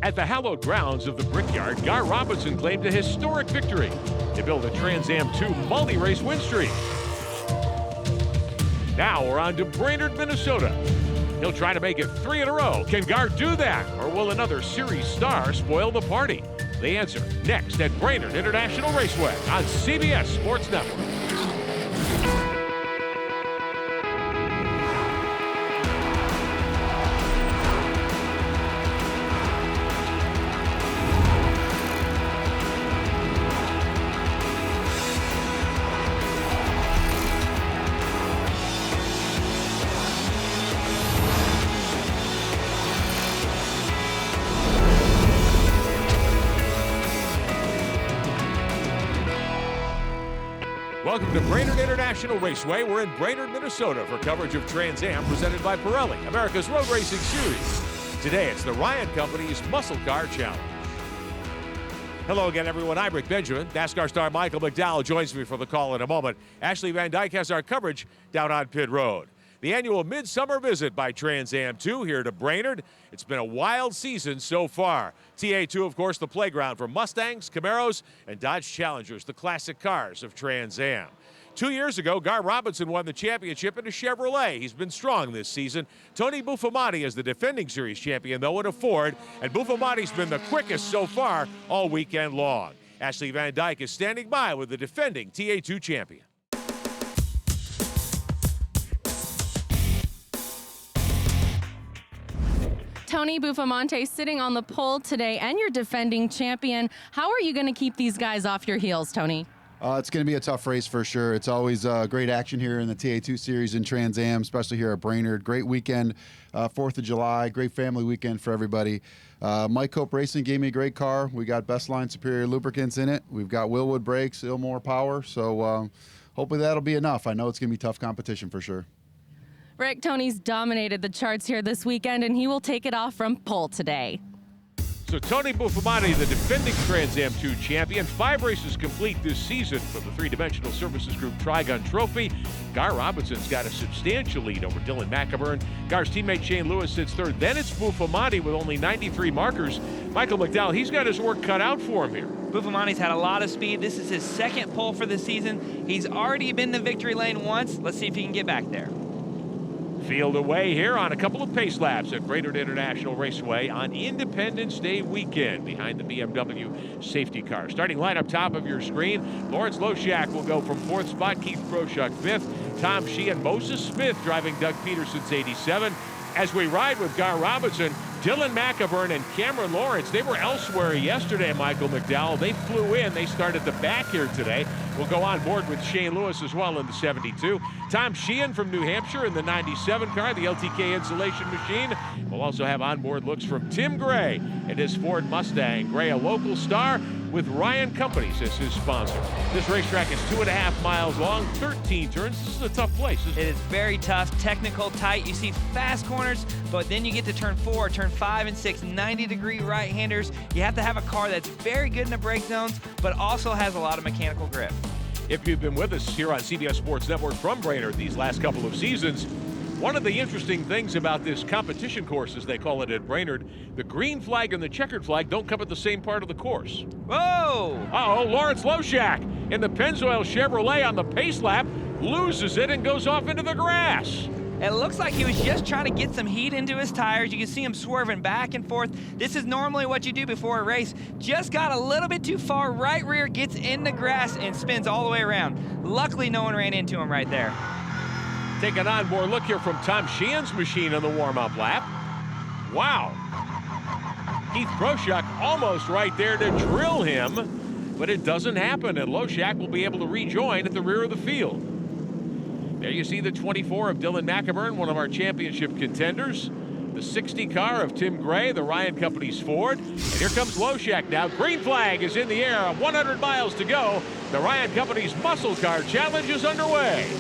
At the hallowed grounds of the Brickyard, Gar Robinson claimed a historic victory to build a Trans Am 2 multi-race win streak. Now we're on to Brainerd, Minnesota. He'll try to make it 3 in a row. Can Gar do that, or will another series star spoil the party? The answer next at Brainerd International Raceway on CBS Sports Network. Welcome to Brainerd International Raceway. We're in Brainerd, Minnesota for coverage of Trans Am presented by Pirelli, America's road racing series. Today it's the Ryan Company's Muscle Car Challenge. Hello again, everyone. I'm Rick Benjamin. NASCAR star Michael McDowell joins me for the call in a moment. Ashley Van Dyke has our coverage down on pit road. The annual midsummer visit by Trans Am 2 here to Brainerd. It's been a wild season so far. TA2, of course, the playground for Mustangs, Camaros, and Dodge Challengers, the classic cars of Trans Am. 2 years ago, Gar Robinson won the championship in a Chevrolet. He's been strong this season. Tony Buffamati is the defending series champion, though, in a Ford, and Buffamati's been the quickest so far all weekend long. Ashley Van Dyke is standing by with the defending TA2 champion. Tony Buffamante sitting on the pole today, and you're defending champion. How are you going to keep these guys off your heels, Tony? It's going to be a tough race for sure. It's always great action here in the TA2 series in Trans Am, especially here at Brainerd. Great weekend, 4th of July, great family weekend for everybody. Mike Cope Racing gave me a great car. We got Best Line Superior lubricants in it. We've got Willwood brakes, Ilmore power, so hopefully that'll be enough. I know it's going to be tough competition for sure. Rick, Tony's dominated the charts here this weekend, and he will take it off from pole today. So Tony Buffamati, the defending Trans Am 2 champion, 5 races complete this season for the three-dimensional services group Trigun Trophy. Gar Robinson's got a substantial lead over Dylan McIlburn. Gar's teammate Shane Lewis sits third. Then it's Buffamati with only 93 markers. Michael McDowell, he's got his work cut out for him here. Buffamati's had a lot of speed. This is his second pole for the season. He's already been in the victory lane once. Let's see if he can get back there. Field away here on a couple of pace laps at Brainerd International Raceway on Independence Day weekend behind the BMW safety car. Starting line up top of your screen, Lawrence Loshak will go from 4th spot, Keith Proshuk 5th, Tom Sheehan, Moses Smith driving Doug Peterson's 87. As we ride with Gar Robinson, Dylan McIlburn and Cameron Lawrence, they were elsewhere yesterday, Michael McDowell. They flew in. They started the back here today. We'll go on board with Shane Lewis as well in the 72. Tom Sheehan from New Hampshire in the 97 car, the LTK insulation machine. We'll also have onboard looks from Tim Gray and his Ford Mustang. Gray, a local star with Ryan Companies as his sponsor. This racetrack is 2.5 miles long, 13 turns. This is a tough place, isn't it? It is very tough, technical, tight. You see fast corners, but then you get to turn 4, turn 5 and 6, 90-degree right-handers. You have to have a car that's very good in the brake zones, but also has a lot of mechanical grip. If you've been with us here on CBS Sports Network from Brainerd these last couple of seasons, one of the interesting things about this competition course, as they call it at Brainerd, the green flag and the checkered flag don't come at the same part of the course. Whoa! Uh-oh, Lawrence Loshak in the Pennzoil Chevrolet on the pace lap loses it and goes off into the grass. It looks like he was just trying to get some heat into his tires. You can see him swerving back and forth. This is normally what you do before a race. Just got a little bit too far. Right rear gets in the grass and spins all the way around. Luckily, no one ran into him right there. Take an onboard look here from Tom Sheehan's machine on the warm-up lap. Wow. Keith Proshuk almost right there to drill him, but it doesn't happen, and Loshak will be able to rejoin at the rear of the field. There you see the 24 of Dylan McIlburn, one of our championship contenders. The 60 car of Tim Gray, the Ryan Company's Ford. And here comes Loshak now. Green flag is in the air, 100 miles to go. The Ryan Company's Muscle Car Challenge is underway.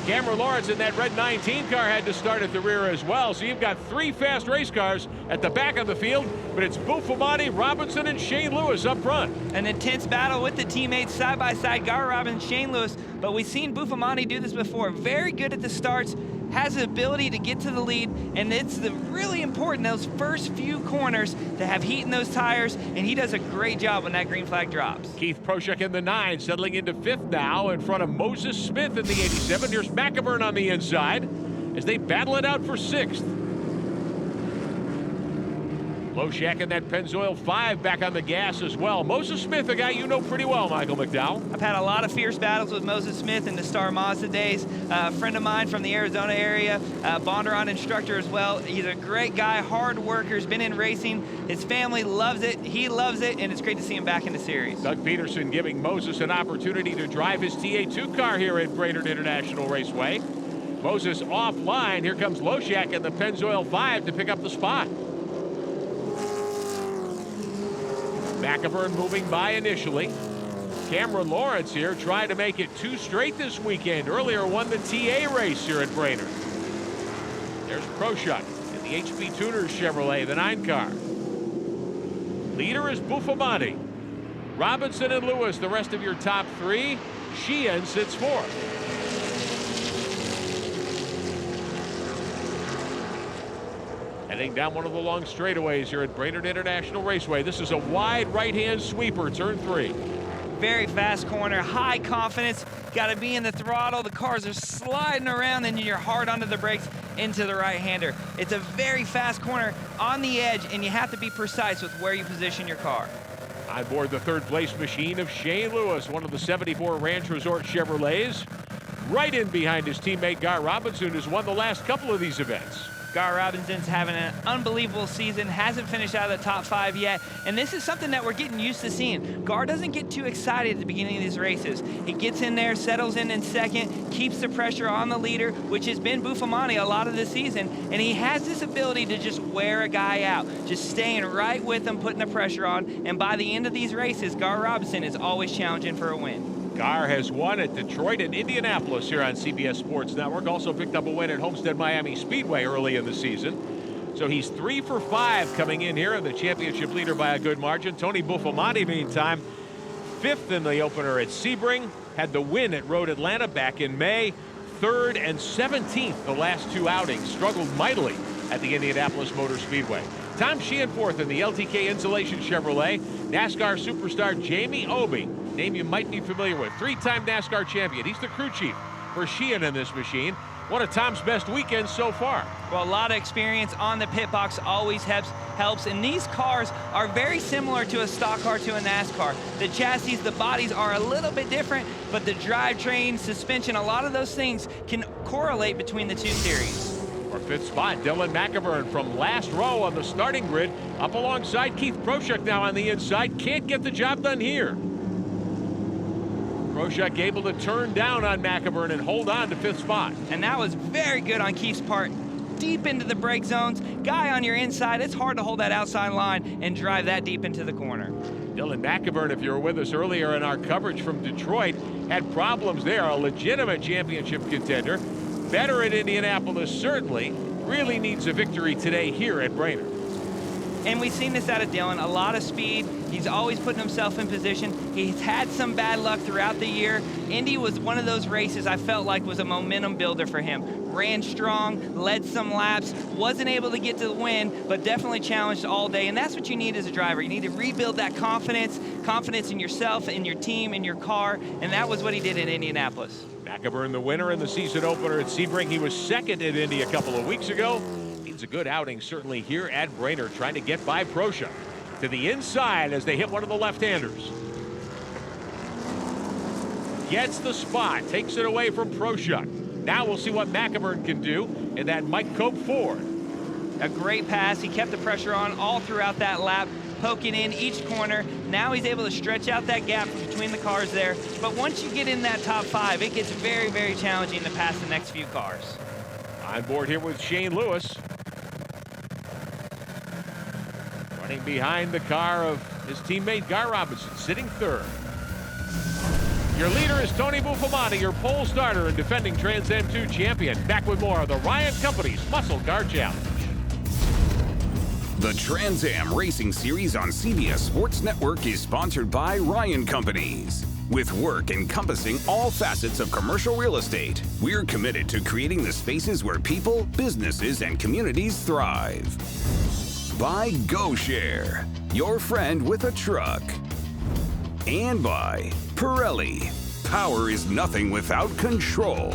Cameron Lawrence in that red 19 car had to start at the rear as well. So you've got 3 fast race cars at the back of the field, but it's Buffamati, Robinson, and Shane Lewis up front. An intense battle with the teammates side by side, Gar Robinson, Shane Lewis, but we've seen Buffamati do this before. Very good at the starts, has the ability to get to the lead, and it's really important those first few corners to have heat in those tires, and he does a great job when that green flag drops. Keith Proshek in the 9, settling into 5th now in front of Moses Smith in the 87. Here's McEvern on the inside as they battle it out for 6th. Loshak in that Pennzoil 5 back on the gas as well. Moses Smith, a guy you know pretty well, Michael McDowell. I've had a lot of fierce battles with Moses Smith in the Star Mazda days. A friend of mine from the Arizona area, Bondurant instructor as well. He's a great guy, hard worker, has been in racing. His family loves it, he loves it, and it's great to see him back in the series. Doug Peterson giving Moses an opportunity to drive his TA2 car here at Brainerd International Raceway. Moses offline. Here comes Loshak in the Pennzoil 5 to pick up the spot. McEvern moving by initially. Cameron Lawrence here trying to make it 2 straight this weekend. Earlier won the TA race here at Brainerd. There's Proshek in the HP Tuners Chevrolet, the 9 car. Leader is Buffamante. Robinson and Lewis, the rest of your top 3. Sheehan sits 4th. Heading down one of the long straightaways here at Brainerd International Raceway. This is a wide right-hand sweeper, turn 3. Very fast corner, high confidence, got to be in the throttle. The cars are sliding around and you're hard onto the brakes into the right-hander. It's a very fast corner on the edge, and you have to be precise with where you position your car. On board the 3rd place machine of Shane Lewis, one of the 74 Ranch Resort Chevrolets. Right in behind his teammate Gar Robinson, who's won the last couple of these events. Gar Robinson's having an unbelievable season, hasn't finished out of the top 5 yet, and this is something that we're getting used to seeing. Gar doesn't get too excited at the beginning of these races. He gets in there, settles in 2nd, keeps the pressure on the leader, which has been Buffamante a lot of the season, and he has this ability to just wear a guy out, just staying right with him, putting the pressure on, and by the end of these races, Gar Robinson is always challenging for a win. Gar has won at Detroit and Indianapolis here on CBS Sports Network. Also picked up a win at Homestead Miami Speedway early in the season. So he's 3 for 5 coming in here, and the championship leader by a good margin. Tony Buffamante, meantime, 5th in the opener at Sebring. Had the win at Road Atlanta back in May. 3rd and 17th the last 2 outings. Struggled mightily at the Indianapolis Motor Speedway. Tom Sheehan 4th in the LTK Insulation Chevrolet. NASCAR superstar Jamie Obey, name you might be familiar with, 3-time NASCAR champion. He's the crew chief for Sheehan in this machine. One of Tom's best weekends so far. Well, a lot of experience on the pit box always helps, and these cars are very similar to a stock car to a NASCAR. The chassis, the bodies are a little bit different, but the drivetrain, suspension, a lot of those things can correlate between the 2 series. For 5th spot, Dylan McEvern from last row on the starting grid, up alongside Keith Proshek now on the inside. Can't get the job done here. Proshek able to turn down on McEvern and hold on to 5th spot. And that was very good on Keith's part. Deep into the brake zones, guy on your inside, it's hard to hold that outside line and drive that deep into the corner. Dylan McEvern, if you were with us earlier in our coverage from Detroit, had problems there. A legitimate championship contender. Better at Indianapolis, certainly. Really needs a victory today here at Brainerd. And we've seen this out of Dylan, a lot of speed. He's always putting himself in position. He's had some bad luck throughout the year. Indy was one of those races I felt like was a momentum builder for him. Ran strong, led some laps, wasn't able to get to the win, but definitely challenged all day. And that's what you need as a driver. You need to rebuild that confidence in yourself, in your team, in your car, and that was what he did in Indianapolis. McEvern, the winner in the season opener at Sebring. He was 2nd at Indy a couple of weeks ago. Needs a good outing certainly here at Brainerd, trying to get by Proshek. To the inside as they hit one of the left-handers. Gets the spot, takes it away from Proshek. Now we'll see what McEvern can do in that Mike Cope Ford. A great pass. He kept the pressure on all throughout that lap, poking in each corner. Now he's able to stretch out that gap between the cars there. But once you get in that top 5, it gets very, very challenging to pass the next few cars. On board here with Shane Lewis. Running behind the car of his teammate Gar Robinson, sitting 3rd. Your leader is Tony Buffamante, your pole starter and defending Trans Am 2 champion. Back with more of the Ryan Company's Muscle Car Challenge. The Trans Am Racing Series on CBS Sports Network is sponsored by Ryan Companies. With work encompassing all facets of commercial real estate, we're committed to creating the spaces where people, businesses, and communities thrive. By GoShare, your friend with a truck. And by Pirelli, power is nothing without control.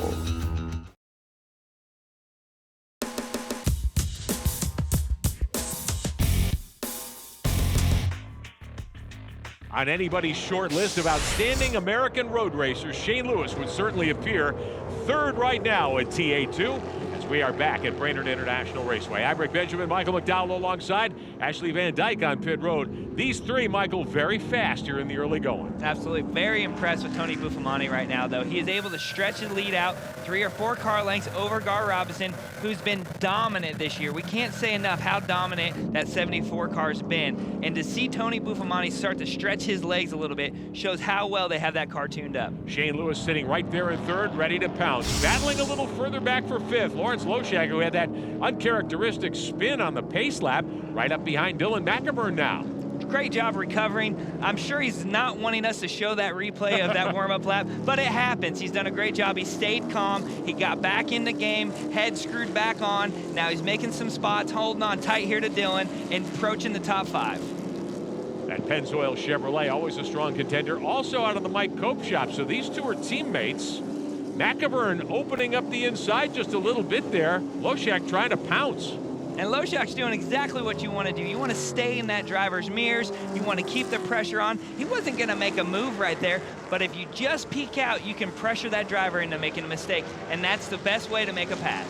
On anybody's short list of outstanding American road racers, Shane Lewis would certainly appear third right now at TA2 as we are back at Brainerd International Raceway. I'm Rick Benjamin, Michael McDowell alongside Ashley Van Dyke on pit road. These three, Michael, very fast here in the early going. Absolutely. Very impressed with Tony Buffamani right now, though. He is able to stretch and lead out 3 or 4 car lengths over Gar Robinson, who's been dominant this year. We can't say enough how dominant that 74 car's been. And to see Tony Buffamani start to stretch his legs a little bit shows how well they have that car tuned up. Shane Lewis sitting right there in third, ready to pounce. Battling a little further back for fifth. Lawrence Loshak, who had that uncharacteristic spin on the pace lap, right up behind Dylan McIver'n now. Great job recovering. I'm sure he's not wanting us to show that replay of that warm-up lap, but it happens. He's done a great job. He stayed calm. He got back in the game, head screwed back on. Now he's making some spots, holding on tight here to Dylan, and approaching the top 5. That Pennzoil Chevrolet, always a strong contender, also out of the Mike Cope shop. So these two are teammates. McIver'n opening up the inside just a little bit there. Loshak trying to pounce. And Loshak's doing exactly what you want to do. You want to stay in that driver's mirrors. You want to keep the pressure on. He wasn't going to make a move right there, but if you just peek out, you can pressure that driver into making a mistake, and that's the best way to make a pass.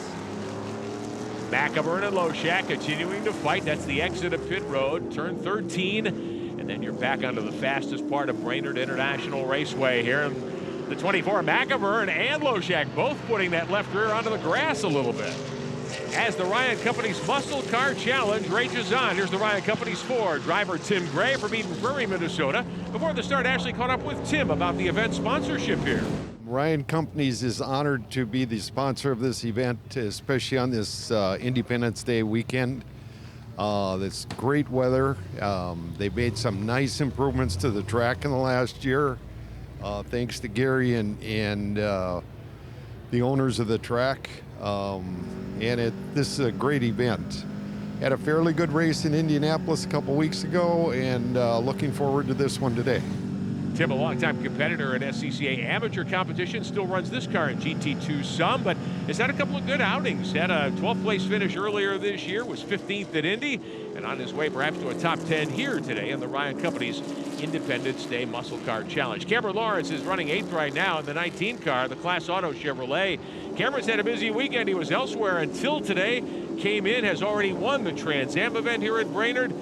McIver'n and Loshak continuing to fight. That's the exit of pit road, turn 13, and then you're back onto the fastest part of Brainerd International Raceway here in the 24. McIver'n and Loshak both putting that left rear onto the grass a little bit. As the Ryan Company's Muscle Car Challenge rages on, here's the Ryan Company's Ford driver Tim Gray from Eden Prairie, Minnesota. Before the start, Ashley caught up with Tim about the event sponsorship here. Ryan Companies is honored to be the sponsor of this event, especially on this Independence Day weekend. It's great weather. They made some nice improvements to the track in the last year, thanks to Gary and the owners of the track. This is a great event. Had a fairly good race in Indianapolis a couple weeks ago, and looking forward to this one today. Tim, a longtime competitor in SCCA amateur competition, still runs this car in GT2 some, but has had a couple of good outings. Had a 12th place finish earlier this year, was 15th at Indy, and on his way perhaps to a top 10 here today in the Ryan Company's Independence Day Muscle Car Challenge. Cameron Lawrence is running 8th right now in the 19 car, the Class Auto Chevrolet. Cameron's had a busy weekend. He was elsewhere until today. Came in, has already won the Trans Am event here at Brainerd.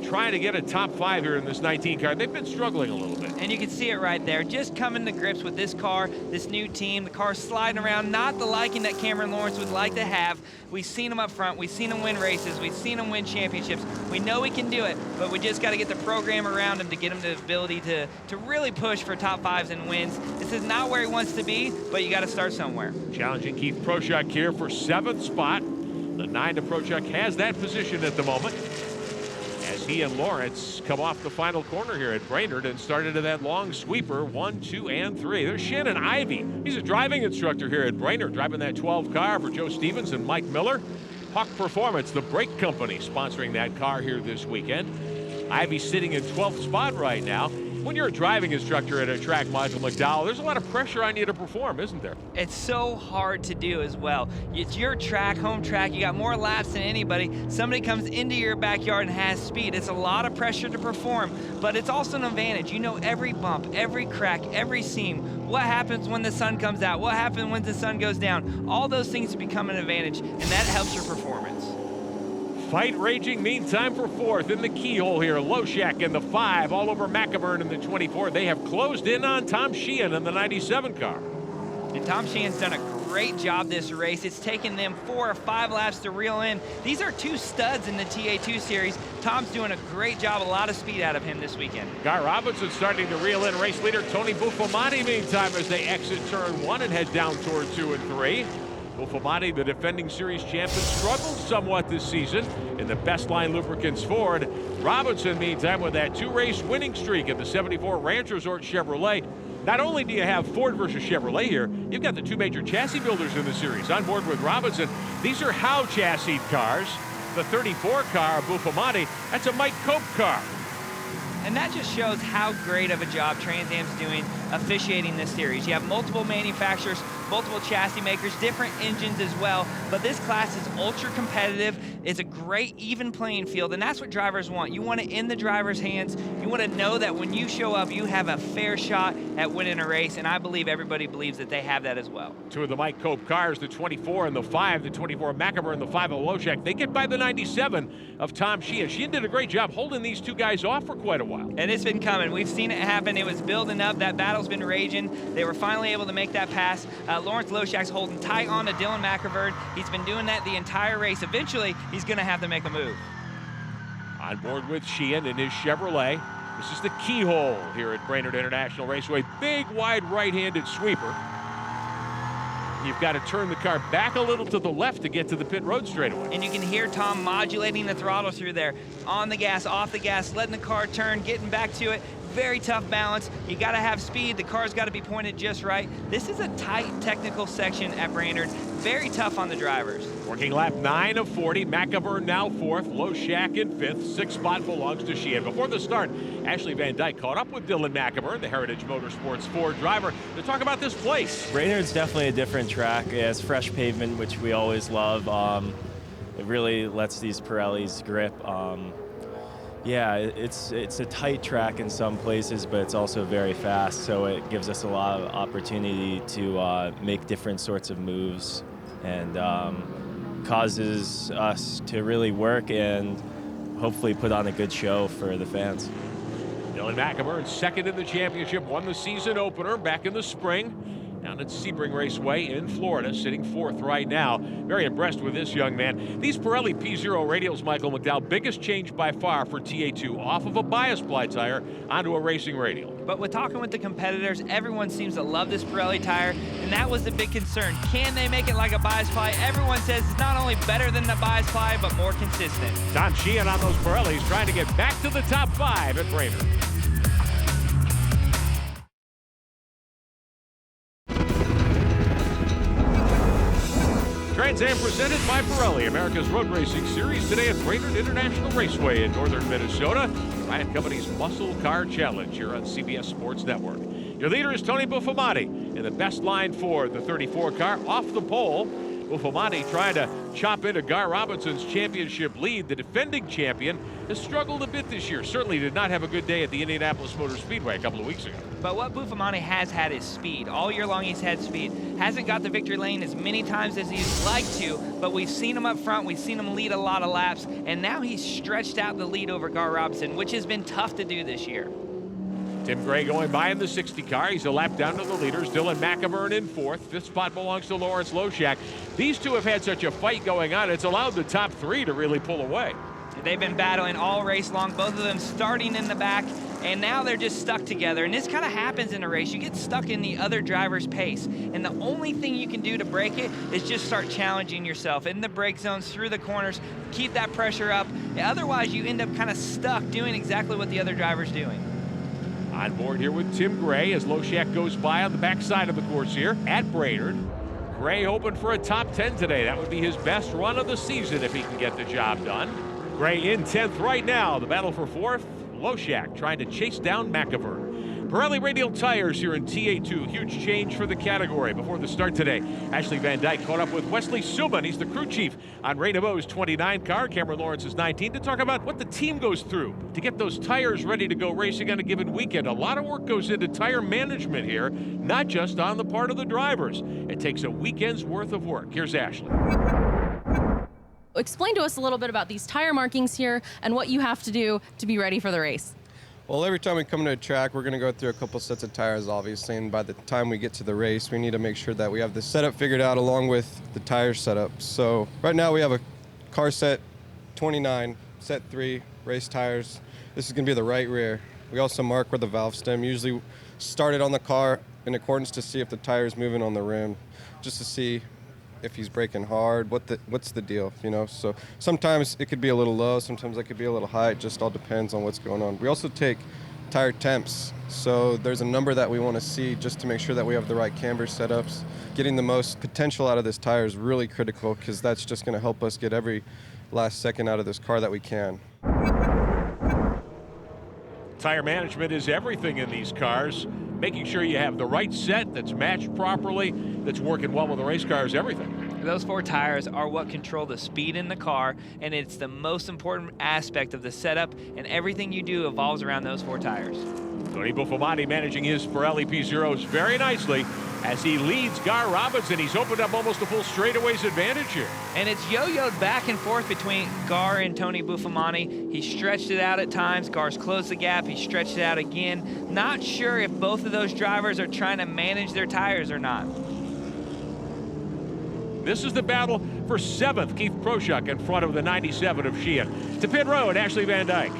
Trying to get a top 5 here in this 19 car. They've been struggling a little bit. And you can see it right there. Just coming to grips with this car, this new team. The car's sliding around, not the liking that Cameron Lawrence would like to have. We've seen him up front. We've seen him win races. We've seen him win championships. We know he can do it, but we just got to get the program around him to get him the ability to really push for top 5s and wins. This is not where he wants to be, but you got to start somewhere. Challenging Keith Prochuk here for 7th spot. The 9 to Prochuk has that position at the moment, as he and Lawrence come off the final corner here at Brainerd and start into that long sweeper, 1, 2, and 3. There's Shannon Ivey. He's a driving instructor here at Brainerd, driving that 12 car for Joe Stevens and Mike Miller. Hawk Performance, the brake company, sponsoring that car here this weekend. Ivey sitting in 12th spot right now. When you're a driving instructor at a track, Michael McDowell, there's a lot of pressure on you to perform, isn't there? It's so hard to do as well. It's your track, home track. You got more laps than anybody. Somebody comes into your backyard and has speed. It's a lot of pressure to perform, but it's also an advantage. You know every bump, every crack, every seam. What happens when the sun comes out? What happens when the sun goes down? All those things become an advantage, and that helps your performance. Fight raging meantime for 4th in the keyhole here. Loshak in the 5, all over McIver'n in the 24. They have closed in on Tom Sheehan in the 97 car. And Tom Sheehan's done a great job this race. It's taken them 4 or 5 laps to reel in. These are 2 studs in the TA2 series. Tom's doing a great job, a lot of speed out of him this weekend. Guy Robinson starting to reel in race leader Tony Buffamani meantime as they exit turn 1 and head down toward 2 and 3. Buffamani, the defending series champion, struggled somewhat this season in the Best Line Lubricants Ford. Robinson, meantime, with that 2-race winning streak at the 74 Ranch Resort Chevrolet. Not only do you have Ford versus Chevrolet here, you've got the two major chassis builders in the series on board with Robinson. These are Howe chassis cars. The 34 car, Buffamante, that's a Mike Cope car. And that just shows how great of a job Trans Am's doing officiating this series. You have multiple manufacturers, multiple chassis makers, different engines as well, but this class is ultra competitive. It's a great even playing field, and that's what drivers want. You want it in the driver's hands. You want to know that when you show up, you have a fair shot at winning a race, and I believe everybody believes that they have that as well. Two of the Mike Cope cars, the 24 and the 5, the 24 McIver and the 5 of Loshak, they get by the 97 of Tom Sheehan. Sheehan did a great job holding these two guys off for quite a while. And it's been coming. We've seen it happen. It was building up. That battle's been raging. They were finally able to make that pass. Lawrence Loshak's holding tight on to Dylan McIver. He's been doing that the entire race. Eventually, he's going to have to make a move. On board with Sheehan in his Chevrolet. This is the keyhole here at Brainerd International Raceway. Big, wide right-handed sweeper. You've got to turn the car back a little to the left to get to the pit road straightaway. And you can hear Tom modulating the throttle through there. On the gas, off the gas, letting the car turn, getting back to it. Very tough balance. You got to have speed. The car's got to be pointed just right. This is a tight technical section at Brainerd. Very tough on the drivers. Working lap 9 of 40. McIver now 4th. Loshak in 5th. 6th spot belongs to Sheehan. Before the start, Ashley Van Dyke caught up with Dylan McIver, the Heritage Motorsports Ford driver, to talk about this place. Brainerd's definitely a different track. It has fresh pavement, which we always love. It really lets these Pirellis grip. Yeah, it's a tight track in some places, but it's also very fast, so it gives us a lot of opportunity to make different sorts of moves, and causes us to really work and hopefully put on a good show for the fans. Dylan McIver, second in the championship, won the season opener back in the spring down at Sebring Raceway in Florida, sitting 4th right now. Very impressed with this young man. These Pirelli P0 radials, Michael McDowell, biggest change by far for TA2, off of a bias ply tire onto a racing radial. But with talking with the competitors, everyone seems to love this Pirelli tire, and that was the big concern. Can they make it like a bias ply? Everyone says it's not only better than the bias ply, but more consistent. Tom Sheehan on those Pirellis trying to get back to the top 5 at Brainerd. Trans Am presented by Pirelli, America's road racing series, today at Brainerd International Raceway in northern Minnesota. Ryan Company's Muscle Car Challenge here on CBS Sports Network. Your leader is Tony Buffamante in the best line for the 34 car off the pole. Buffamante trying to chop into Gar Robinson's championship lead. The defending champion has struggled a bit this year. Certainly did not have a good day at the Indianapolis Motor Speedway a couple of weeks ago. But what Buffamante has had is speed. All year long he's had speed. Hasn't got the victory lane as many times as he'd like to, but we've seen him up front. We've seen him lead a lot of laps, and now he's stretched out the lead over Gar Robinson, which has been tough to do this year. Tim Gray going by in the 60 car. He's a lap down to the leaders. Dylan McIver in 4th. 5th spot belongs to Lawrence Loshak. These two have had such a fight going on. It's allowed the top 3 to really pull away. They've been battling all race long, both of them starting in the back, and now they're just stuck together. And this kind of happens in a race. You get stuck in the other driver's pace, and the only thing you can do to break it is just start challenging yourself in the brake zones, through the corners, keep that pressure up. Otherwise, you end up kind of stuck doing exactly what the other driver's doing. On board here with Tim Gray as Loshak goes by on the backside of the course here at Brainerd. Gray hoping for a top 10 today. That would be his best run of the season if he can get the job done. Gray in 10th right now. The battle for 4th. Loshak trying to chase down McIver. Pirelli radial tires here in TA2. Huge change for the category before the start today. Ashley Van Dyke caught up with Wesley Subban. He's the crew chief on Ray Nabeau's 29 car. Cameron Lawrence's 19 to talk about what the team goes through to get those tires ready to go racing on a given weekend. A lot of work goes into tire management here, not just on the part of the drivers. It takes a weekend's worth of work. Here's Ashley. Explain to us a little bit about these tire markings here and what you have to do to be ready for the race. Well, every time we come to a track, we're going to go through a couple sets of tires, obviously, and by the time we get to the race, we need to make sure that we have the setup figured out along with the tire setup. So right now we have a car set 29, set 3, race tires. This is going to be the right rear. We also mark where the valve stem, usually start it on the car in accordance to see if the tire is moving on the rim, just to see if he's braking hard, what's the deal, you know? So sometimes it could be a little low, sometimes it could be a little high. It just all depends on what's going on. We also take tire temps. So there's a number that we want to see just to make sure that we have the right camber setups. Getting the most potential out of this tire is really critical because that's just going to help us get every last second out of this car that we can. Tire management is everything in these cars. Making sure you have the right set that's matched properly, that's working well with the race car is everything. Those 4 tires are what control the speed in the car, and it's the most important aspect of the setup, and everything you do evolves around those 4 tires. Tony Buffamani managing his Pirelli P0s very nicely as he leads Gar Robinson. He's opened up almost a full straightaways advantage here. And it's yo-yoed back and forth between Gar and Tony Buffamani. He stretched it out at times. Gar's closed the gap. He stretched it out again. Not sure if both of those drivers are trying to manage their tires or not. This is the battle for 7th. Keith Proshuk in front of the 97 of Sheehan. To pit road, Ashley Van Dyke.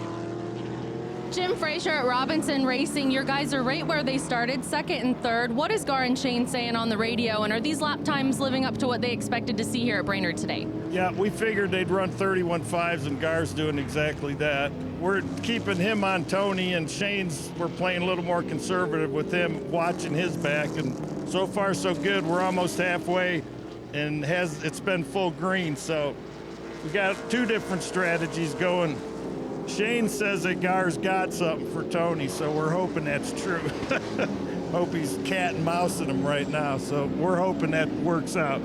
Jim Frazier at Robinson Racing, your guys are right where they started, 2nd and 3rd. What is Gar and Shane saying on the radio, and are these lap times living up to what they expected to see here at Brainerd today? Yeah, we figured they'd run 31.5s, and Gar's doing exactly that. We're keeping him on Tony, and we're playing a little more conservative with him, watching his back, and so far so good. We're almost halfway, and it's been full green, so we got 2 different strategies going. Shane says that Gar's got something for Tony, so we're hoping that's true. Hope he's cat and mousing him right now, so we're hoping that works out.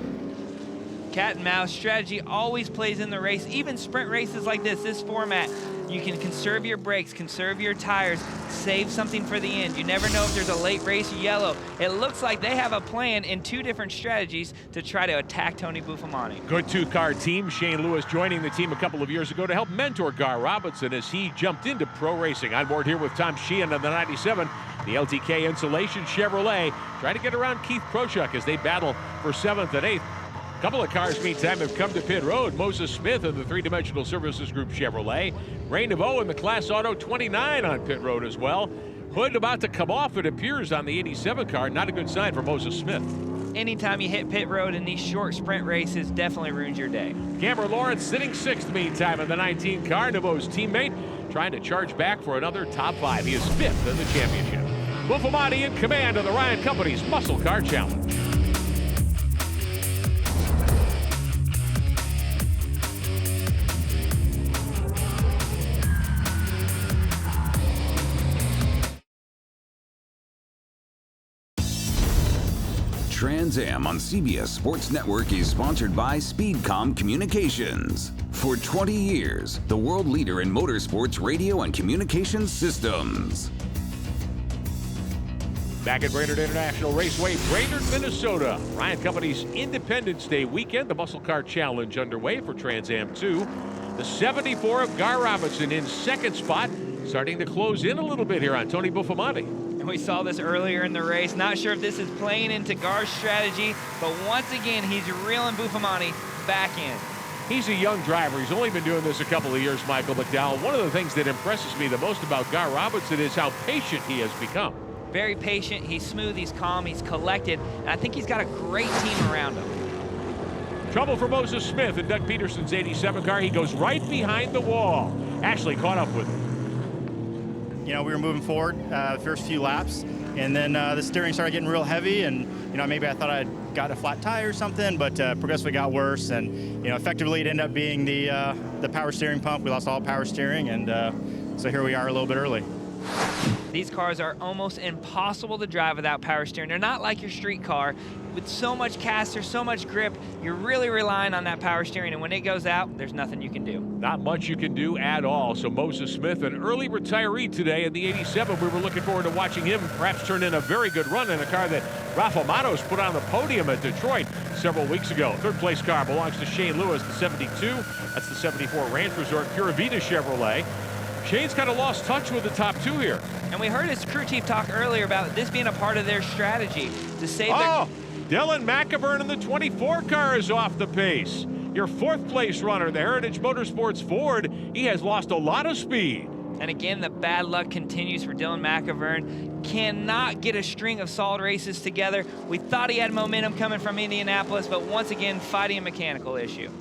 Cat and mouse strategy always plays in the race, even sprint races like this format. You can conserve your brakes, conserve your tires, save something for the end. You never know if there's a late race yellow. It looks like they have a plan in 2 different strategies to try to attack Tony Buffamani. Good 2-car team. Shane Lewis joining the team a couple of years ago to help mentor Gar Robinson as he jumped into pro racing. On board here with Tom Sheehan on the 97, the LTK Insulation Chevrolet, trying to get around Keith Proshuk as they battle for 7th and 8th. A couple of cars, meantime, have come to pit road. Moses Smith in the 3-Dimensional Services Group Chevrolet. Ray Naveau in the Class Auto 29 on pit road as well. Hood about to come off, it appears, on the 87 car. Not a good sign for Moses Smith. Anytime you hit pit road in these short sprint races, definitely ruins your day. Cameron Lawrence sitting 6th, meantime, in the 19 car. Naveau's teammate trying to charge back for another top 5. He is 5th in the championship. Buffamani in command of the Ryan Company's Muscle Car Challenge. Trans Am on CBS Sports Network is sponsored by Speedcom Communications. For 20 years, the world leader in motorsports radio and communications systems. Back at Brainerd International Raceway, Brainerd, Minnesota. Ryan Company's Independence Day weekend, the Muscle Car Challenge underway for Trans Am 2. The 74 of Gar Robinson in 2nd spot, starting to close in a little bit here on Tony Buffamani. And we saw this earlier in the race. Not sure if this is playing into Gar's strategy, but once again, he's reeling Buffamani back in. He's a young driver. He's only been doing this a couple of years, Michael McDowell. One of the things that impresses me the most about Gar Robinson is how patient he has become. Very patient, he's smooth, he's calm, he's collected, and I think he's got a great team around him. Trouble for Moses Smith in Doug Peterson's 87 car. He goes right behind the wall. Ashley caught up with him. You know, we were moving forward the first few laps, and then the steering started getting real heavy, and, you know, maybe I thought I'd got a flat tire or something, but progressively got worse, and, you know, effectively it ended up being the power steering pump. We lost all power steering, and so here we are a little bit early. These cars are almost impossible to drive without power steering. They're not like your street car. With so much caster, so much grip, you're really relying on that power steering, and when it goes out, there's nothing you can do. Not much you can do at all. So Moses Smith, an early retiree today in the 87. We were looking forward to watching him perhaps turn in a very good run in a car that Rafa Matos put on the podium at Detroit several weeks ago. 3rd place car belongs to Shane Lewis, the 72. That's the 74 Ranch Resort Pura Vida Chevrolet. Shane's kind of lost touch with the top 2 here. And we heard his crew chief talk earlier about this being a part of their strategy to save their... Dylan McIvern in the 24 car is off the pace. Your 4th place runner, the Heritage Motorsports Ford, he has lost a lot of speed. And again, the bad luck continues for Dylan McIvern. Cannot get a string of solid races together. We thought he had momentum coming from Indianapolis, but once again, fighting a mechanical issue.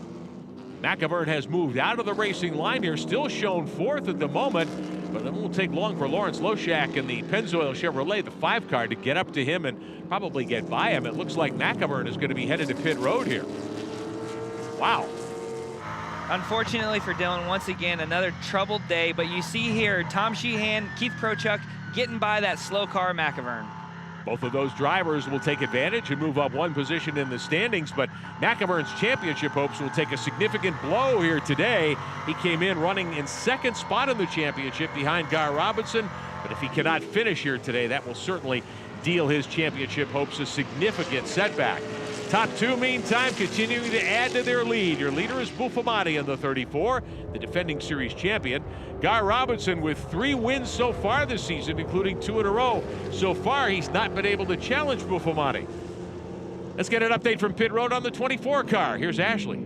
McEvern has moved out of the racing line here, still shown fourth at the moment, but it won't take long for Lawrence Loshak in the Pennzoil Chevrolet, the 5 car, to get up to him and probably get by him. It looks like McEvern is going to be headed to pit road here. Wow. Unfortunately for Dylan, once again, another troubled day, but you see here, Tom Sheehan, Keith Prochuk getting by that slow car McEvern. Both of those drivers will take advantage and move up one position in the standings, but McEvern's championship hopes will take a significant blow here today. He came in running in second spot in the championship behind Gar Robinson, but if he cannot finish here today, that will certainly deal his championship hopes a significant setback. Top 2, meantime, continuing to add to their lead. Your leader is Buffamati in the 34, the defending series champion. Gar Robinson with 3 wins so far this season, including 2 in a row. So far, he's not been able to challenge Buffamati. Let's get an update from pit road on the 24 car. Here's Ashley.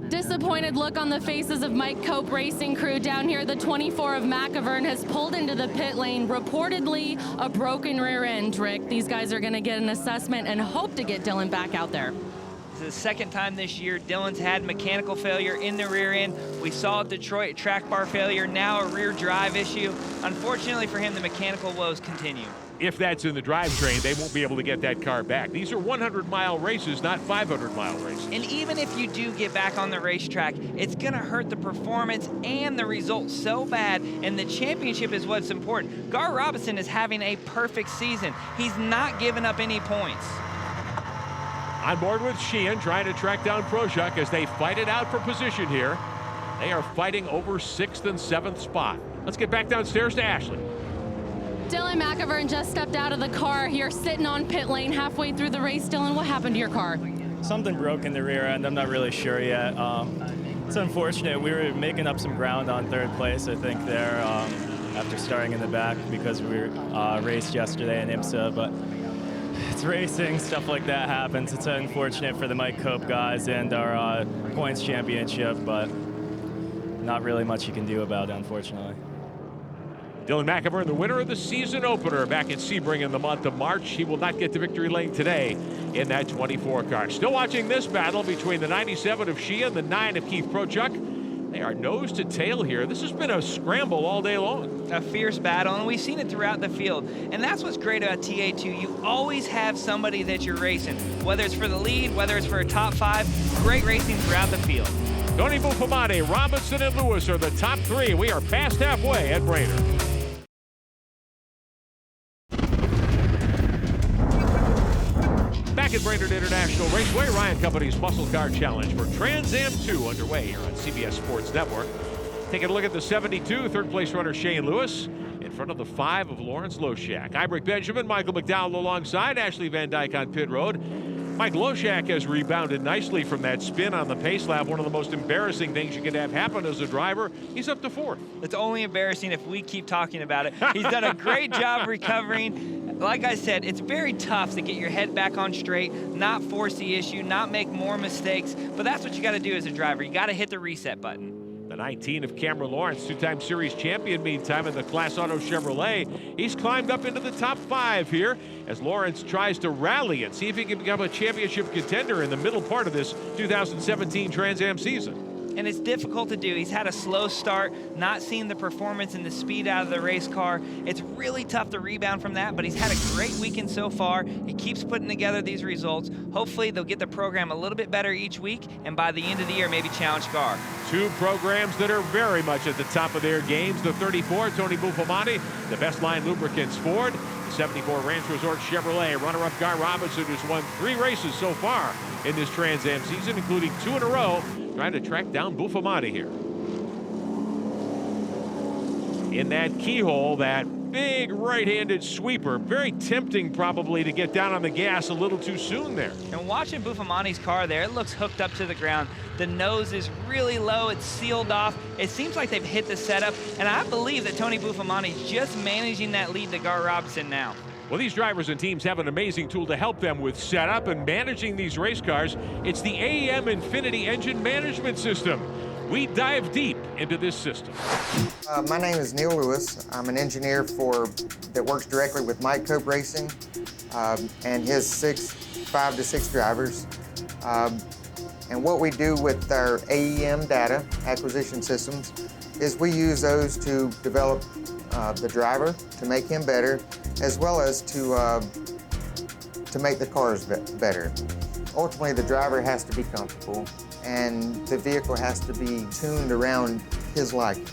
Disappointed look on the faces of Mike Cope Racing crew down here. The 24 of McEvern has pulled into the pit lane, reportedly a broken rear end, Rick. These guys are going to get an assessment and hope to get Dylan back out there. This is the second time this year Dylan's had mechanical failure in the rear end. We saw at Detroit track bar failure, now a rear drive issue. Unfortunately for him, the mechanical woes continue. If that's in the drivetrain, they won't be able to get that car back. These are 100-mile races, not 500-mile races. And even if you do get back on the racetrack, it's going to hurt the performance and the results so bad, and the championship is what's important. Gar Robinson is having a perfect season. He's not giving up any points. On board with Sheehan, trying to track down Prochuk as they fight it out for position here. They are fighting over 6th and 7th spot. Let's get back downstairs to Ashley. Dylan McEvern just stepped out of the car here, sitting on pit lane halfway through the race. Dylan, what happened to your car? Something broke in the rear end. I'm not really sure yet. It's unfortunate. We were making up some ground on 3rd place, I think, there after starting in the back because we raced yesterday in IMSA, but it's racing, stuff like that happens. It's unfortunate for the Mike Cope guys and our points championship, but not really much you can do about it, unfortunately. Dylan McEvern, the winner of the season opener back at Sebring in the month of March. He will not get to victory lane today in that 24 car. Still watching this battle between the 97 of Sheehan and the 9 of Keith Prochuk. They are nose to tail here. This has been a scramble all day long. A fierce battle, and we've seen it throughout the field. And that's what's great about TA2. You always have somebody that you're racing, whether it's for the lead, whether it's for a top 5. Great racing throughout the field. Tony Buffamati, Robinson, and Lewis are the top 3. We are past halfway at Brainerd. Back at Brainerd International Raceway, Ryan Company's Muscle Car Challenge for Trans Am 2 underway here on CBS Sports Network. Taking a look at the 72, 3rd place runner Shane Lewis in front of the 5 of Lawrence Loshak. I'm Rick Benjamin, Michael McDowell alongside Ashley Van Dyke on pit road. Mike Loshak has rebounded nicely from that spin on the pace lap. One of the most embarrassing things you could have happen as a driver. He's up to 4th. It's only embarrassing if we keep talking about it. He's done a great job recovering. Like I said, it's very tough to get your head back on straight, not force the issue, not make more mistakes, but that's what you got to do as a driver. You got to hit the reset button. The 19 of Cameron Lawrence, 2-time series champion, meantime, in the Class Auto Chevrolet. He's climbed up into the top 5 here as Lawrence tries to rally and see if he can become a championship contender in the middle part of this 2017 Trans Am season. And it's difficult to do. He's had a slow start, not seeing the performance and the speed out of the race car. It's really tough to rebound from that, but he's had a great weekend so far. He keeps putting together these results. Hopefully they'll get the program a little bit better each week, and by the end of the year, maybe challenge Gar. 2 programs that are very much at the top of their games. The 34, Tony Buffamati, the Best Line Lubricants Ford. The 74 Ranch Resort Chevrolet, runner-up Gar Robinson, who's won 3 races so far in this Trans Am season, including 2 in a row. Trying to track down Buffamati here. In that keyhole, that big right-handed sweeper. Very tempting probably to get down on the gas a little too soon there. And watching Buffamati's car there, it looks hooked up to the ground. The nose is really low, it's sealed off. It seems like they've hit the setup, and I believe that Tony Buffamati is just managing that lead to Gar Robinson now. Well, these drivers and teams have an amazing tool to help them with setup and managing these race cars. It's the AEM Infinity Engine Management System. We dive deep into this system. My name is Neil Lewis. I'm an engineer that works directly with Mike Cope Racing and his 5 to 6 drivers. And what we do with our AEM data, acquisition systems, is we use those to develop the driver, to make him better, as well as to make the cars better. Ultimately, the driver has to be comfortable, and the vehicle has to be tuned around his liking.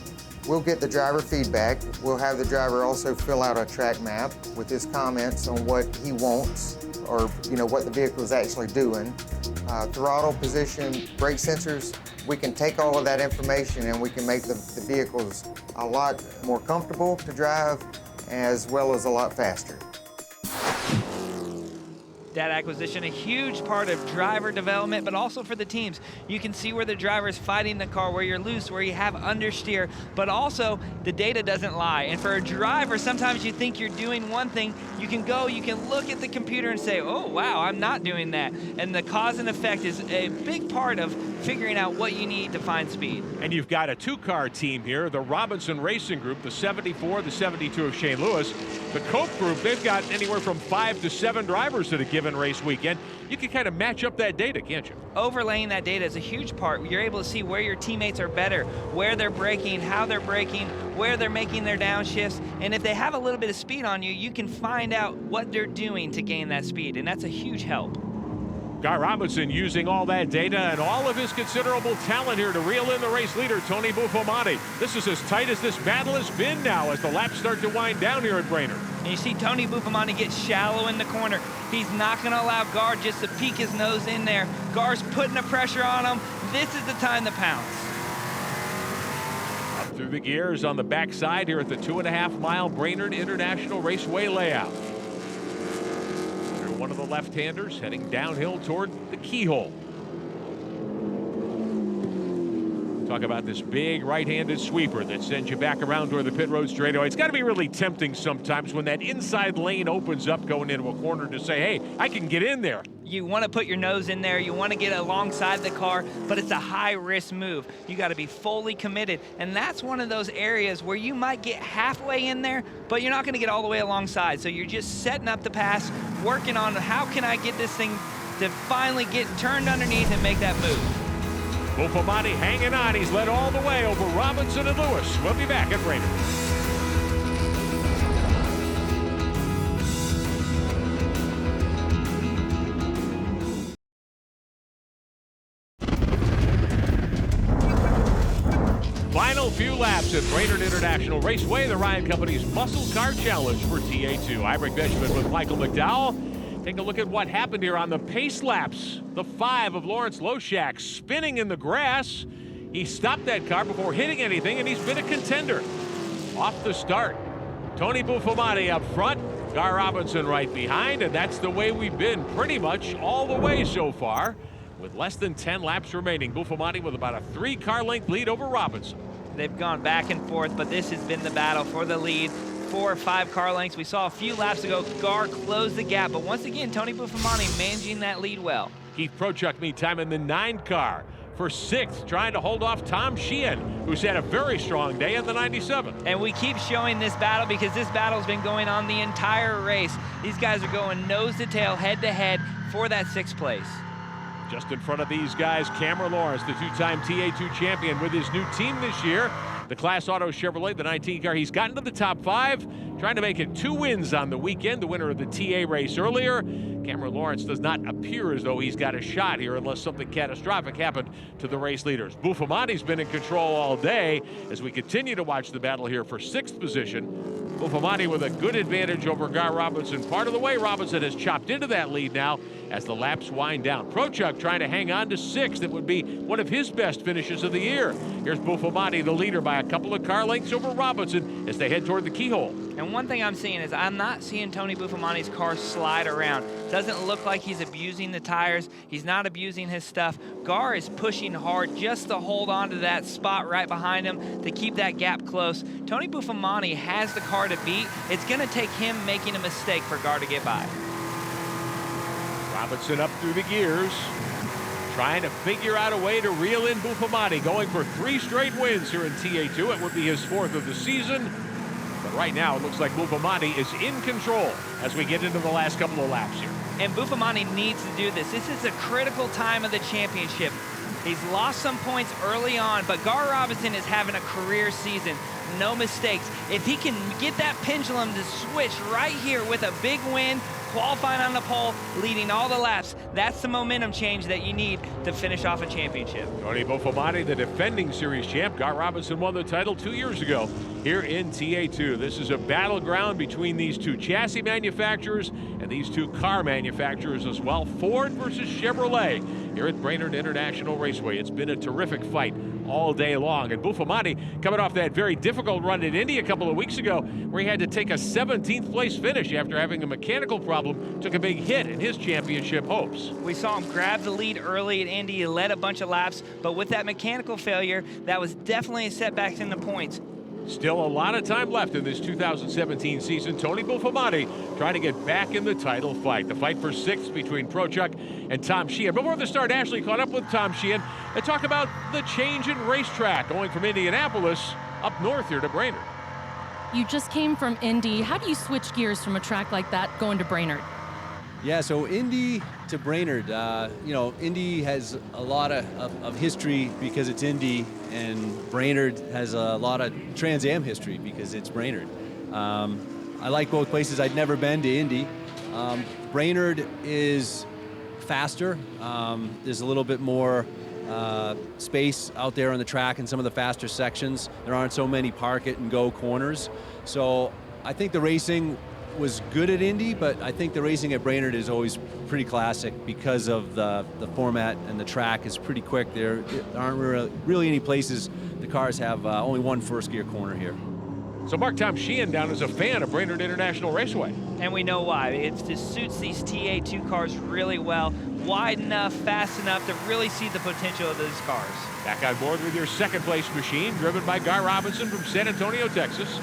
We'll get the driver feedback. We'll have the driver also fill out a track map with his comments on what he wants, or what the vehicle is actually doing. Throttle position, brake sensors, we can take all of that information and we can make the vehicles a lot more comfortable to drive, as well as a lot faster. Data acquisition, a huge part of driver development, but also for the teams. You can see where the driver is fighting the car, where you're loose, where you have understeer, but also the data doesn't lie. And for a driver, sometimes you think you're doing one thing, you can look at the computer and say, oh wow, I'm not doing that. And the cause and effect is a big part of figuring out what you need to find speed. And you've got a two-car team here, the Robinson Racing Group, the 74, the 72 of Shane Lewis. The Cope Group, they've got anywhere from 5 to 7 drivers at a given race weekend. You can kind of match up that data, can't you? Overlaying that data is a huge part. You're able to see where your teammates are better, where they're braking, how they're braking, where they're making their downshifts, and if they have a little bit of speed on you, you can find out what they're doing to gain that speed, and that's a huge help. Gar Robinson using all that data and all of his considerable talent here to reel in the race leader, Tony Buffomatti. This is as tight as this battle has been now as the laps start to wind down here at Brainerd. And you see Tony Buffomatti get shallow in the corner. He's not going to allow Gar just to peek his nose in there. Gar's putting the pressure on him. This is the time to pounce. Up through the gears on the backside here at the 2.5-mile Brainerd International Raceway layout. One of the left-handers heading downhill toward the keyhole. Talk about this big right-handed sweeper that sends you back around toward the pit road straightaway. It's got to be really tempting sometimes when that inside lane opens up going into a corner to say, hey, I can get in there. You want to put your nose in there, you want to get alongside the car, but it's a high-risk move. You got to be fully committed, and that's one of those areas where you might get halfway in there, but you're not going to get all the way alongside. So you're just setting up the pass, working on how can I get this thing to finally get turned underneath and make that move. Buffomatti hanging on. He's led all the way over Robinson and Lewis. We'll be back at Brainerd. Final few laps at Brainerd International Raceway, the Ryan Company's Muscle Car Challenge for TA2. I'm Rick Benjamin with Michael McDowell. Take a look at what happened here on the pace laps. The 5 of Lawrence Loshak spinning in the grass. He stopped that car before hitting anything, and he's been a contender. Off the start, Tony Buffomatti up front, Gar Robinson right behind, and that's the way we've been pretty much all the way so far. With less than 10 laps remaining, Buffomatti with about a 3-car length lead over Robinson. They've gone back and forth, but this has been the battle for the lead. 4 or 5 car lengths. We saw a few laps ago, Gar closed the gap, but once again, Tony Buffomatti managing that lead well. Keith Prochuk, meantime, in the 9 car for 6th, trying to hold off Tom Sheehan, who's had a very strong day in the 97. And we keep showing this battle because this battle's been going on the entire race. These guys are going nose to tail, head to head for that 6th place. Just in front of these guys, Cameron Lawrence, the 2-time TA2 champion with his new team this year. The Class Auto Chevrolet, the 19 car. He's gotten to the top 5, trying to make it 2 wins on the weekend. The winner of the TA race earlier. Cameron Lawrence does not appear as though he's got a shot here unless something catastrophic happened to the race leaders. Buffomatti's been in control all day as we continue to watch the battle here for 6th position. Buffomatti with a good advantage over Gar Robinson. Part of the way, Robinson has chopped into that lead now as the laps wind down. Prochuk trying to hang on to 6th. It would be one of his best finishes of the year. Here's Buffomatti, the leader, by a couple of car lengths over Robinson as they head toward the keyhole. And one thing I'm seeing is I'm not seeing Tony Buffomatti's car slide around. Doesn't look like he's abusing the tires. He's not abusing his stuff. Gar is pushing hard just to hold on to that spot right behind him to keep that gap close. Tony Buffomatti has the car to beat. It's going to take him making a mistake for Gar to get by. Robinson up through the gears, trying to figure out a way to reel in Buffomatti, going for 3 straight wins here in TA2. It would be his 4th of the season. But right now, it looks like Buffomatti is in control as we get into the last couple of laps here. and Buffamani needs to do this. This is a critical time of the championship. He's lost some points early on, but Gar Robinson is having a career season. No mistakes. If he can get that pendulum to switch right here with a big win, qualifying on the pole, leading all the laps, that's the momentum change that you need to finish off a championship. Tony Buffamani, the defending series champ. Gar Robinson won the title 2 years ago here in TA2. This is a battleground between these two chassis manufacturers and these two car manufacturers as well. Ford versus Chevrolet here at Brainerd International Raceway. It's been a terrific fight all day long. And Buffamani coming off that very difficult run at Indy a couple of weeks ago where he had to take a 17th place finish after having a mechanical problem, took a big hit in his championship hopes. We saw him grab the lead early at Indy. He led a bunch of laps, but with that mechanical failure, that was definitely a setback in the points. Still a lot of time left in this 2017 season. Tony Buffamani trying to get back in the title fight. The fight for sixth between Prochuk and Tom Sheehan. Before the start, Ashley caught up with Tom Sheehan and talked about the change in racetrack going from Indianapolis up north here to Brainerd. You just came from Indy. How do you switch gears from a track like that going to Brainerd? Yeah, so Indy to Brainerd, Indy has a lot of history because it's Indy, and Brainerd has a lot of Trans Am history because it's Brainerd. I like both places. I'd never been to Indy. Brainerd is faster. There's a little bit more space out there on the track in some of the faster sections. There aren't so many park it and go corners. So I think the racing was good at Indy, but I think the racing at Brainerd is always pretty classic because of the format, and the track is pretty quick. There aren't really any places the cars have only one first gear corner here. So Mark Tom Sheehan down as a fan of Brainerd International Raceway. And we know why. It just suits these TA2 cars really well. Wide enough, fast enough to really see the potential of those cars. Back on board with your second place machine, driven by Gar Robinson from San Antonio, Texas.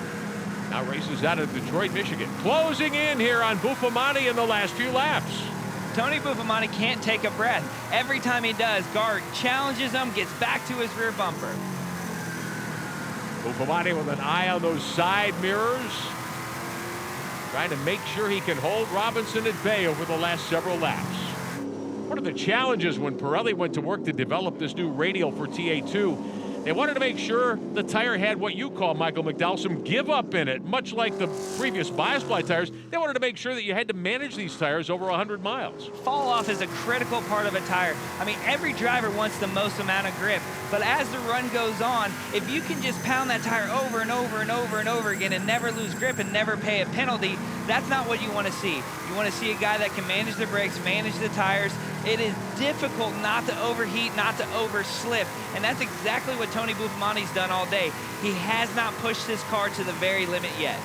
Now races out of Detroit, Michigan. Closing in here on Buffamani in the last few laps. Tony Buffamani can't take a breath. Every time he does, Gar challenges him, gets back to his rear bumper. Buffamani with an eye on those side mirrors, trying to make sure he can hold Robinson at bay over the last several laps. One of the challenges when Pirelli went to work to develop this new radial for TA2, they wanted to make sure the tire had what you call, Michael McDowell, some give up in it. Much like the previous BioSply tires, they wanted to make sure that you had to manage these tires over 100 miles. Fall off is a critical part of a tire. I mean, every driver wants the most amount of grip, but as the run goes on, if you can just pound that tire over and over and over and over again and never lose grip and never pay a penalty, that's not what you want to see. You want to see a guy that can manage the brakes, manage the tires. It is difficult not to overheat, not to overslip, and that's exactly what Tony Buffamani's done all day. He has not pushed this car to the very limit yet.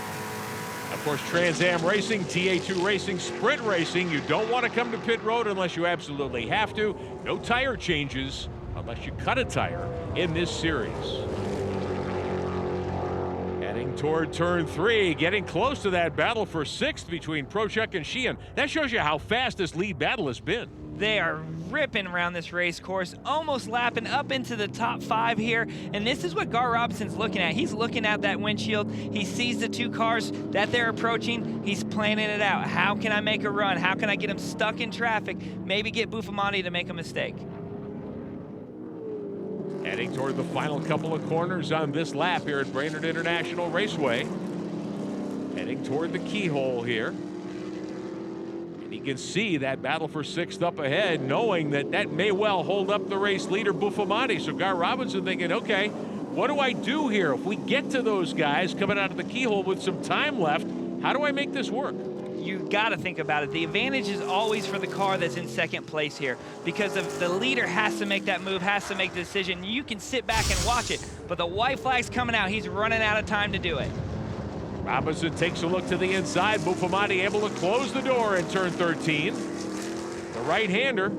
Of course, Trans Am racing, TA2 racing, sprint racing. You don't want to come to pit road unless you absolutely have to. No tire changes unless you cut a tire in this series. Heading toward turn 3, getting close to that battle for sixth between Prochuk and Sheehan. That shows you how fast this lead battle has been. They are ripping around this race course, almost lapping up into the top 5 here. And this is what Gar Robinson's looking at. He's looking at that windshield. He sees the two cars that they're approaching. He's planning it out. How can I make a run? How can I get him stuck in traffic? Maybe get Buffamani to make a mistake. Heading toward the final couple of corners on this lap here at Brainerd International Raceway. Heading toward the keyhole here. And you can see that battle for sixth up ahead, knowing that that may well hold up the race leader, Buffamani. So Gar Robinson thinking, okay, what do I do here? If we get to those guys coming out of the keyhole with some time left, how do I make this work? You got to think about it. The advantage is always for the car that's in second place here, because if the leader has to make that move, has to make the decision, you can sit back and watch it. But the white flag's coming out. He's running out of time to do it. Robinson takes a look to the inside. Buffamani able to close the door in turn 13. The right-hander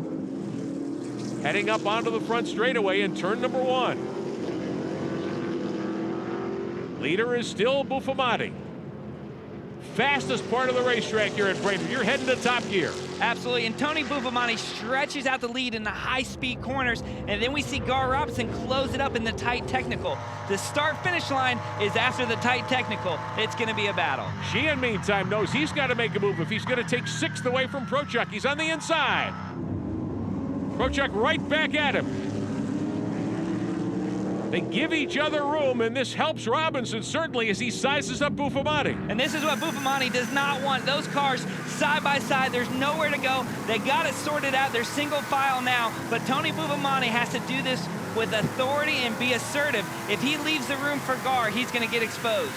heading up onto the front straightaway in turn number 1. Leader is still Buffamani. fastest part of the racetrack here at Brainerd. You're heading to top gear. Absolutely, and Tony Buffamani stretches out the lead in the high-speed corners, and then we see Gar Robinson close it up in the tight technical. The start-finish line is after the tight technical. It's going to be a battle. Sheehan, meantime, knows he's got to make a move if he's going to take 6th away from Prochuk. He's on the inside. Prochuk right back at him. They give each other room, and this helps Robinson certainly as he sizes up Buffamani. And this is what Buffamani does not want. Those cars side by side, there's nowhere to go. They got it sorted out. They're single file now, but Tony Buffamani has to do this with authority and be assertive. If he leaves the room for Gar, he's going to get exposed.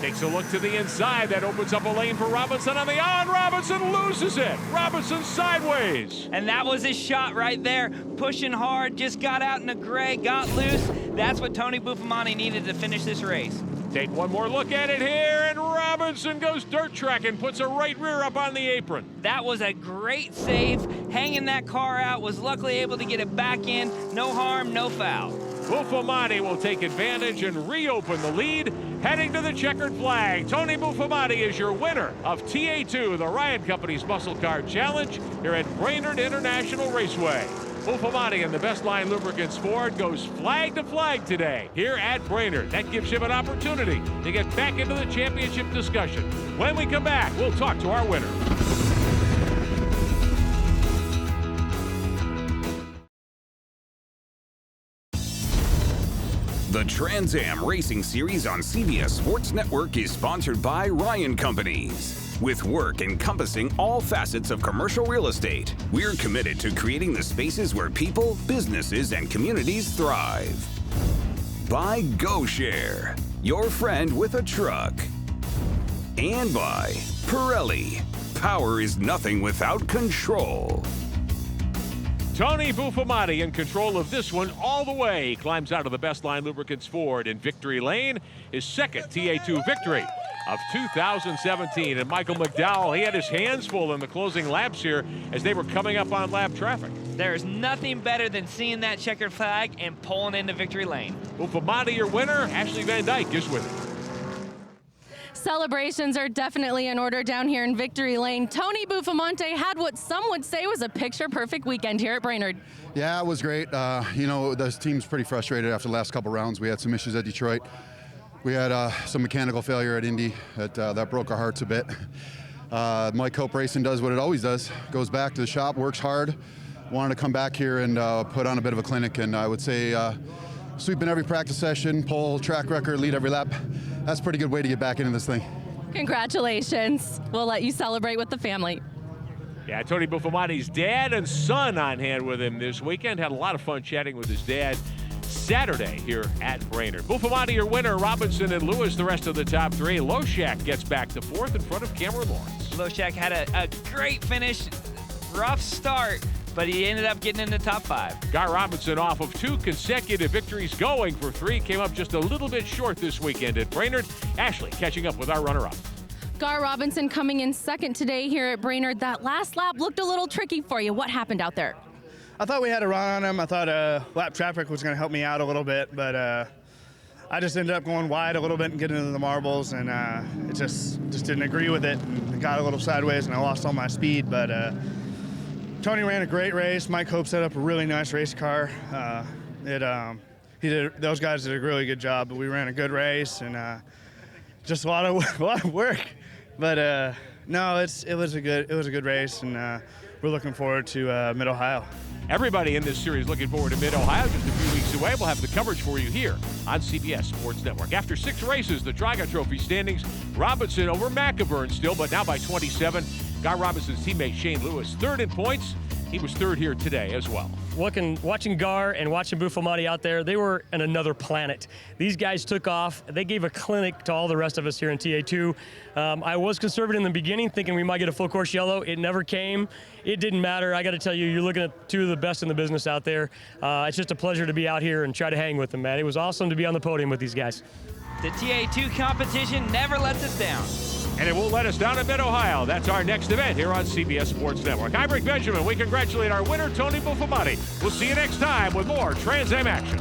Takes a look to the inside. That opens up a lane for Robinson on the on. Robinson loses it. Robinson sideways. And that was his shot right there. Pushing hard, just got out in the gray, got loose. That's what Tony Buffamani needed to finish this race. Take one more look at it here, and Robinson goes dirt track and puts a right rear up on the apron. That was a great save. Hanging that car out, was luckily able to get it back in. No harm, no foul. Buffamani will take advantage and reopen the lead, heading to the checkered flag. Tony Buffamani is your winner of TA2, the Ryan Company's Muscle Car Challenge here at Brainerd International Raceway. Buffamani and the Best Line Lubricants Ford goes flag to flag today here at Brainerd. That gives him an opportunity to get back into the championship discussion. When we come back, we'll talk to our winner. The Trans Am Racing Series on CBS Sports Network is sponsored by Ryan Companies. With work encompassing all facets of commercial real estate, we're committed to creating the spaces where people, businesses, and communities thrive. By GoShare, your friend with a truck. And by Pirelli, power is nothing without control. Tony Buffamani in control of this one all the way. He climbs out of the Best Line Lubricants Ford in victory lane. His second TA2 victory of 2017. And Michael McDowell, he had his hands full in the closing laps here as they were coming up on lap traffic. There's nothing better than seeing that checkered flag and pulling into victory lane. Buffamani, your winner. Ashley Van Dyke is with it. Celebrations are definitely in order down here in Victory Lane. Tony Buffamante had what some would say was a picture-perfect weekend here at Brainerd. Yeah, it was great. You know, the team's pretty frustrated after the last couple rounds. We had some issues at Detroit. We had some mechanical failure at Indy that broke our hearts a bit. Mike Cope Racing does what it always does. Goes back to the shop, works hard. Wanted to come back here and put on a bit of a clinic, and I would say sweeping every practice session, pole, track record, lead every lap. That's a pretty good way to get back into this thing. Congratulations. We'll let you celebrate with the family. Yeah, Tony Buffamani's dad and son on hand with him this weekend. Had a lot of fun chatting with his dad Saturday here at Brainerd. Buffamani, your winner. Robinson and Lewis, the rest of the top three. Loshak gets back to 4th in front of Cameron Lawrence. Loshak had a great finish, rough start, but he ended up getting in the top 5. Gar Robinson off of 2 consecutive victories, going for 3. Came up just a little bit short this weekend at Brainerd. Ashley catching up with our runner-up. Gar Robinson coming in second today here at Brainerd. That last lap looked a little tricky for you. What happened out there? I thought we had a run on him. I thought lap traffic was going to help me out a little bit, but I just ended up going wide a little bit and getting into the marbles, and it just didn't agree with it. And got a little sideways, and I lost all my speed, but Tony ran a great race. Mike Hope set up a really nice race car. Those guys did a really good job, but we ran a good race and just a lot of work. But no, it was a good race, and we're looking forward to Mid-Ohio. Everybody in this series looking forward to Mid-Ohio. Just a few weeks away, we'll have the coverage for you here on CBS Sports Network. After 6 races, the Traga Trophy standings, Robinson over McIvern still, but now by 27. Gar Robinson's teammate Shane Lewis, 3rd in points. He was 3rd here today as well. Watching Gar and watching Buffamani out there, they were in another planet. These guys took off. They gave a clinic to all the rest of us here in TA2. I was conservative in the beginning, thinking we might get a full course yellow. It never came. It didn't matter. I got to tell you, you're looking at 2 of the best in the business out there. It's just a pleasure to be out here and try to hang with them, man. It was awesome to be on the podium with these guys. The TA2 competition never lets us down. And it won't let us down in Mid-Ohio. That's our next event here on CBS Sports Network. I'm Rick Benjamin. We congratulate our winner, Tony Buffamani. We'll see you next time with more Trans Am action.